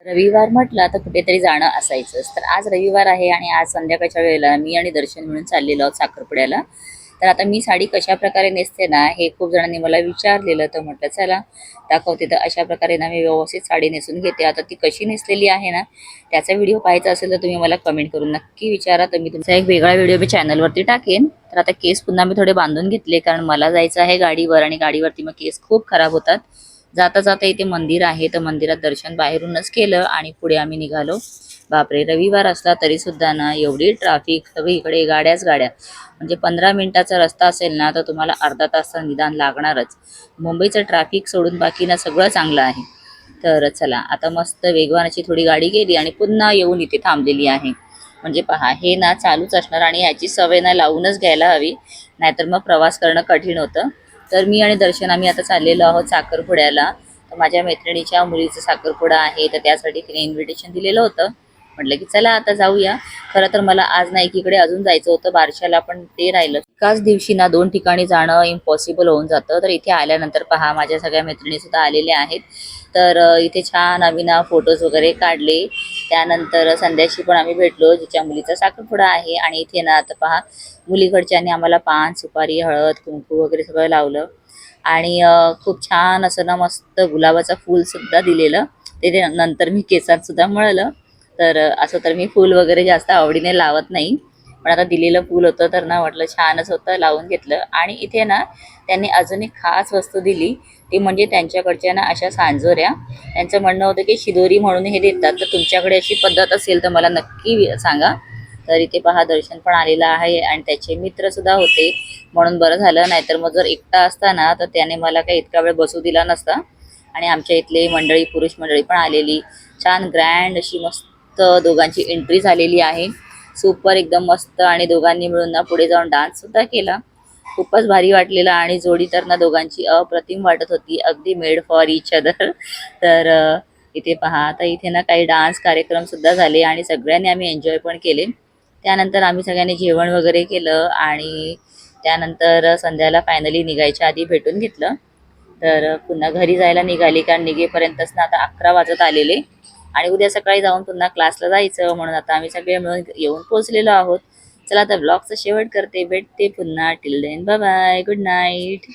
रविवार म्हटलं तर कुठेतरी जाणं असायचंच. तर आज रविवार आहे आणि आज संध्याकाळच्या वेळेला मी आणि दर्शन मिळून चाललेलो आहोत साखरपुड्याला. तर आता मी साडी कशा प्रकारे नेसते ना, हे खूप जणांनी मला विचारलेलं. तर म्हटलं चला दाखवते. तर अशा प्रकारे ना मी व्यवस्थित साडी नेसून घेते. आता ती कशी नेसलेली आहे ना, त्याचा व्हिडिओ पाहायचा असेल तर तुम्ही मला कमेंट करून नक्की विचारा. तर मी तुमचा एक वेगळा व्हिडिओ मी चॅनलवरती टाकेन. तर आता केस पुन्हा मी थोडे बांधून घेतले, कारण मला जायचं आहे गाडीवर आणि गाडीवरती मग केस खूप खराब होतात. जाता जाता इथे मंदिर आहे, तर मंदिरात दर्शन बाहेरूनच केलं आणि पुढे आम्ही निघालो. बापरे, रविवार असला तरी सुद्धा ना एवढी ट्रॅफिक, सगळीकडे गाड्याच गाड्या. म्हणजे 15 मिनिटाचा रस्ता असेल ना तर तुम्हाला अर्धा तास निदान लागणारच. मुंबईचं ट्रॅफिक सोडून बाकी ना सगळं चांगलं आहे. तर चला आता मस्त वेगवानाची थोडी गाडी गेली आणि पुन्हा येऊन इथे थांबलेली आहे. म्हणजे पहा, हे ना चालूच असणार आणि याची सवय ना लावूनच घ्यायला हवी, नाहीतर मग प्रवास करणं कठीण होतं. तर मी आणि दर्शन आम्ही आता चाललेलो आहोत साखरपुड्याला. तर माझ्या मैत्रिणीच्या मुलीचा साखरपुडा आहे, तर त्यासाठी तिने इन्व्हिटेशन दिलेलं होतं. म्हटलं की चला आता जाऊया. खरं तर मला आज ना एकीकडे अजून जायचं होतं बारशाला, पण ते राहिलं. एकाच दिवशी ना 2 ठिकाणी जाणं इम्पॉसिबल होऊन जातं. तर इथे आल्यानंतर पहा, माझ्या सगळ्या मैत्रिणी सुद्धा आलेल्या आहेत. तर इथे छान आम्ही ना फोटोज वगैरे काढले. त्यानंतर संध्याशी पण आम्ही भेटलो, जिच्या मुलीचा साखरपुडा आहे. आणि इथे ना आता पहा, मुलीकडच्यांनी आम्हाला पान, सुपारी, हळद, कुंकू वगैरे सगळं लावलं. आणि खूप छान असं ना मस्त गुलाबाचं फूल सुद्धा दिलेलं. ते नंतर मी केसात सुद्धा मळलं. तर असं तर मी फूल वगैरे जास्त आवडीने लावत नाही, पण आता दिलेलं फूल होतं तर ना म्हटलं छानच होतं, लावून घेतलं. आणि इथे ना त्यांनी अजून एक खास वस्तू दिली, ती म्हणजे त्यांच्याकडच्या ना अशा सांजोऱ्या. त्यांचं म्हणणं होतं की शिदोरी म्हणून हे देतात, तर तुमच्याकडे अशी पद्धत असेल तर मला नक्की सांगा. तर इथे पहा, दर्शन पण आलेलं आहे आणि त्याचे मित्र सुद्धा होते, म्हणून बरं झालं. नाहीतर मग जर एकटा असता ना तर त्याने मला काही इतका वेळ बसू दिला नसता. आणि आमच्या इथले मंडळी, पुरुष मंडळी पण आलेली. छान ग्रँड अशी मस्त दोघांची एंट्री झालेली आहे. सुपर एकदम मस्त. आणि दोघांनी मिळून ना पुढे जाऊन डान्स सुद्धा केला. खूपच भारी वाटलेला. आणि जोडी तर ना दोघांची अप्रतिम वाटत होती, अगदी मेड फॉर इच अदर. तर इथे पहा, आता इथे ना काही डान्स कार्यक्रम सुद्धा झाले आणि सगळ्यांनी आम्ही एन्जॉय पण केले. त्यानंतर आम्ही सगळ्यांनी जेवण वगैरे केलं आणि त्यानंतर संध्याला फायनली निघायच्या आधी भेटून घेतलं. तर पुन्हा घरी जायला निघाली, कारण निघेपर्यंतच ना आता 11 वाजत आलेले. आणि उद्या सकाळी जाऊन पुन्हा क्लासला जायचं, म्हणून आता आम्ही सगळे मिळून येऊन पोहोचलेलो आहोत. चला आता ब्लॉगचा शेवट करते. भेटते पुन्हा. Till then bye bye, good night.